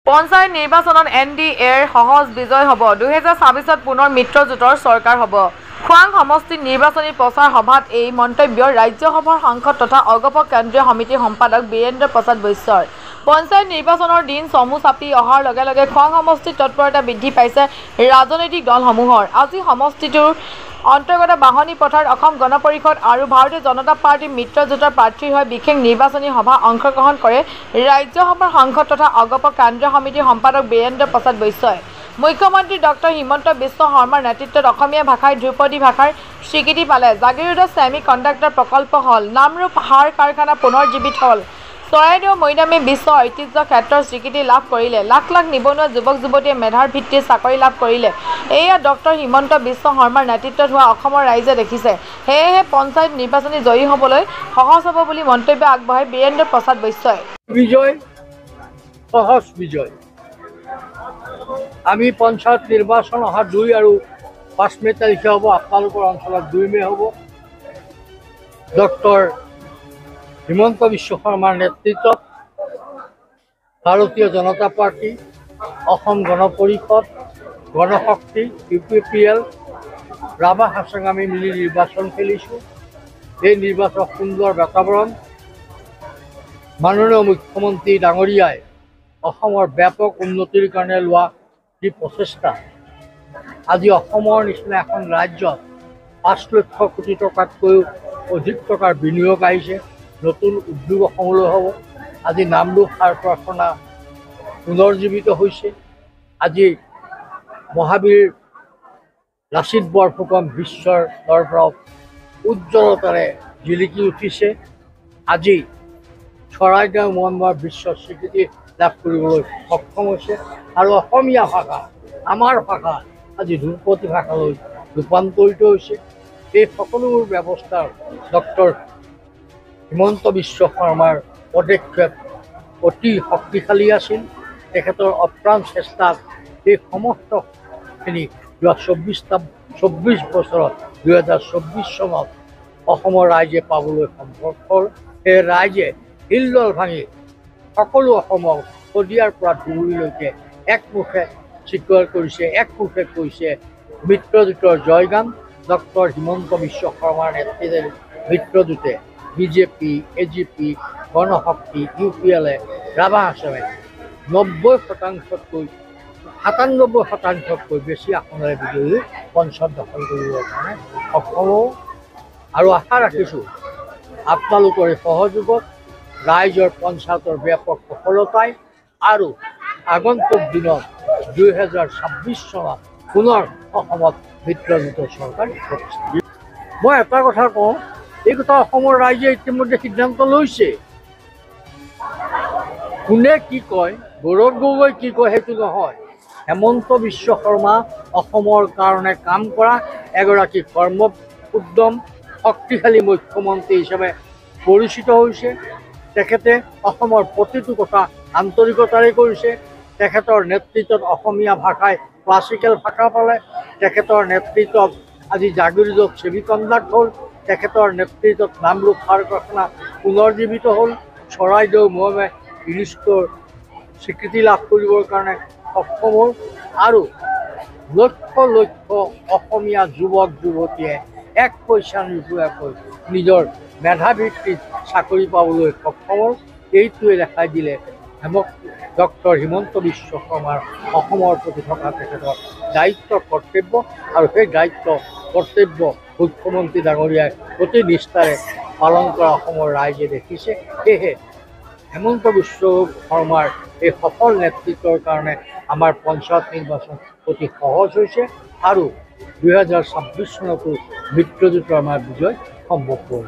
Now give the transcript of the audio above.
পঞ্চায়ত নিৰ্বাচনত NDAৰ সহজ বিজয় হ'ব। 2026ত পুনৰ মিত্ৰজোঁটৰ চৰকাৰ হ'ব। খোৱাং সমষ্টিত নিৰ্বাচনী প্ৰচাৰ সভাত এই মন্তব্য ৰাজ্যসভাৰ সাংসদ তথা অগপ কেন্দ্ৰীয় সমিতিৰ সম্পাদক বীৰেন্দ্ৰ প্ৰসাদ বৈশ্যৰ। পঞ্চায়ত নিৰ্বাচনৰ দিন চমু চাপি অহাৰ লগে লগে খোৱাং সমষ্টিত তৎপৰতা বৃদ্ধি পাইছে ৰাজনৈতিক দলসমূহৰ। আজি সমষ্টিটোৰ অন্তৰ্গত বাহনী পথাৰত অসম গণ পৰিষদ আৰু ভাৰতীয় জনতা পাৰ্টীৰ মিত্ৰজোঁটৰ প্ৰাৰ্থীৰ হৈ বিশেষ নিৰ্বাচনী সভাত অংশগ্ৰহণ কৰে ৰাজ্যসভাৰ সাংসদ তথা অগপ কেন্দ্ৰীয় সমিতিৰ সম্পাদক বীৰেন্দ্ৰ প্ৰসাদ বৈশ্যই। মুখ্যমন্ত্ৰী ডক্টৰ হিমন্ত বিশ্ব শৰ্মাৰ নেতৃত্বত অসমীয়া ভাষাই ধ্ৰুপদী ভাষাৰ স্বীকৃতি পালে। জাগিৰোডত ছেমি কণ্ডাক্টৰ প্ৰকল্প হ'ল। নামৰূপ সাৰ কাৰখানা পুনৰ্জীৱিত হ'ল। চৰাইদেউ মৈদামে বিশ্ব ঐতিহ্য ক্ষেত্ৰৰ স্বীকৃতি লাভ কৰিলে। লাখ লাখ নিবনুৱা যুৱক যুৱতীয়ে মেধাৰ ভিত্তিত চাকৰি লাভ কৰিলে। এয়া ডক্টৰ হিমন্ত বিশ্ব শৰ্মাৰ নেতৃত্বত হোৱা অসমৰ ৰাইজে দেখিছে। সেয়েহে পঞ্চায়ত নিৰ্বাচনী জয়ী হ'বলৈ সহজ হ'ব বুলি মন্তব্য আগবঢ়ায় বীৰেন্দ্ৰ প্ৰসাদ বৈশ্যই। বিজয় সহজ বিজয়। আমি পঞ্চায়ত নিৰ্বাচন অহা 2 আৰু 5 মে তাৰিখে হ'ব। আপোনালোকৰ অঞ্চলত 2 মে হ'ব। ডক্টৰ হিমন্ত বিশ্ব শৰ্মাৰ নেতৃত্বত ভাৰতীয় জনতা পাৰ্টি, অসম গণ পৰিষদ, গণশক্তি, UPPL, ৰাভা হাছাং আমি মিলি নিৰ্বাচন খেলিছোঁ। এই নিৰ্বাচন সুন্দৰ বাতাবৰণ। মাননীয় মুখ্যমন্ত্ৰী ডাঙৰীয়াই অসমৰ ব্যাপক উন্নতিৰ কাৰণে লোৱা যি প্ৰচেষ্টা, আজি অসমৰ নিচিনা এখন ৰাজ্যত 5 লক্ষ কোটি টকাতকৈও অধিক টকাৰ বিনিয়োগ আহিছে। নতুন উদ্যোগ অসমলৈ হ'ব। আজি নামৰূপ সাৰ কাৰখানা পুনৰ্জীৱিত হৈছে। আজি মহাবীৰ লাচিত বৰফুকন বিশ্বৰ দৰবাৰত উজ্জ্বলতাৰে জিলিকি উঠিছে। আজি চৰাইদেউ মৈদামৰ বিশ্ব স্বীকৃতি লাভ কৰিবলৈ সক্ষম হৈছে আৰু অসমীয়া ভাষা, আমাৰ ভাষা আজি ধ্ৰুপদী ভাষালৈ ৰূপান্তৰিত হৈছে। এই সকলোবোৰ ব্যৱস্থাৰ ডক্টৰ হিমন্ত বিশ্ব শৰ্মাৰ পদক্ষেপ অতি শক্তিশালী আছিল। তেখেতৰ অপ্ৰাণ চেষ্টাত এই সমস্তখিনি যোৱা 24 বছৰত 2024 চনত অসমৰ ৰাইজে পাবলৈ সম্ভৱ হ'ল। সেই ৰাইজে শিলডল ভাঙি সকলো অসমক শদিয়াৰ পৰা ধুবুৰীলৈকে একমুখে স্বীকাৰ কৰিছে, একমুখে কৈছে মিত্ৰজোঁটৰ জয়গান। ডক্টৰ হিমন্ত বিশ্ব শৰ্মাৰ নেতৃত্বত মিত্ৰজোঁটে BJP, AGP, Ganashakti, UPL, Rabha হাছাঙে 97%তকৈ বেছি আসনেৰে বিজয়ী পঞ্চম দখল কৰিবৰ কাৰণে সক্ষম হ'ব। আৰু আশা ৰাখিছোঁ আপোনালোকৰ এই সহযোগত ৰাইজৰ পঞ্চায়তৰ ব্যাপক সফলতাই আৰু আগন্তুক দিনত 2026 চনত পুনৰ অসমত মিত্ৰজোঁটৰ চৰকাৰ প্ৰতিষ্ঠা। মই এটা কথা কওঁ, এই কথা অসমৰ ৰাইজে ইতিমধ্যে সিদ্ধান্ত লৈছে। কোনে কি কয়, গৌৰৱ গগৈ কি কয় সেইটো নহয়। হেমন্ত বিশ্ব শৰ্মা অসমৰ কাৰণে কাম কৰা এগৰাকী কৰ্ম উদ্যম শক্তিশালী মুখ্যমন্ত্ৰী হিচাপে পৰিচিত হৈছে। তেখেতে অসমৰ প্ৰতিটো কথা আন্তৰিকতাৰে কৰিছে। তেখেতৰ নেতৃত্বত অসমীয়া ভাষাই ক্লাছিকেল ভাষা পালে। তেখেতৰ নেতৃত্বত আজি জাগিৰোডত ছেমি কণ্ডাক্ট হ'ল। তেখেতৰ নেতৃত্বত নামৰূপ সাৰ কাৰখানা পুনৰ্জীৱিত হ'ল। চৰাইদেউ মৈদামে ইউনেস্কোৰ স্বীকৃতি লাভ কৰিবৰ কাৰণে সক্ষম হ'ল। আৰু লক্ষ লক্ষ অসমীয়া যুৱক যুৱতীয়ে 1 পইচা নোপোৱাকৈ নিজৰ মেধাভিত্তিত চাকৰি পাবলৈ সক্ষম হ'ল। এইটোৱে দেখাই দিলে ডক্টৰ হিমন্ত বিশ্ব শৰ্মাৰ অসমৰ প্ৰতি থকা তেখেতৰ দায়িত্ব কৰ্তব্য, আৰু সেই দায়িত্ব কৰ্তব্য মুখ্যমন্ত্ৰী ডাঙৰীয়াই অতি নিষ্ঠাৰে পালন কৰা অসমৰ ৰাইজে দেখিছে। সেয়েহে হেমন্ত বিশ্ব শৰ্মাৰ এই সফল নেতৃত্বৰ কাৰণে আমাৰ পঞ্চায়ত নিৰ্বাচন অতি সহজ হৈছে আৰু 2026 চনতো মিত্ৰজোঁটৰ আমাৰ বিজয় সম্ভৱ হ'ল।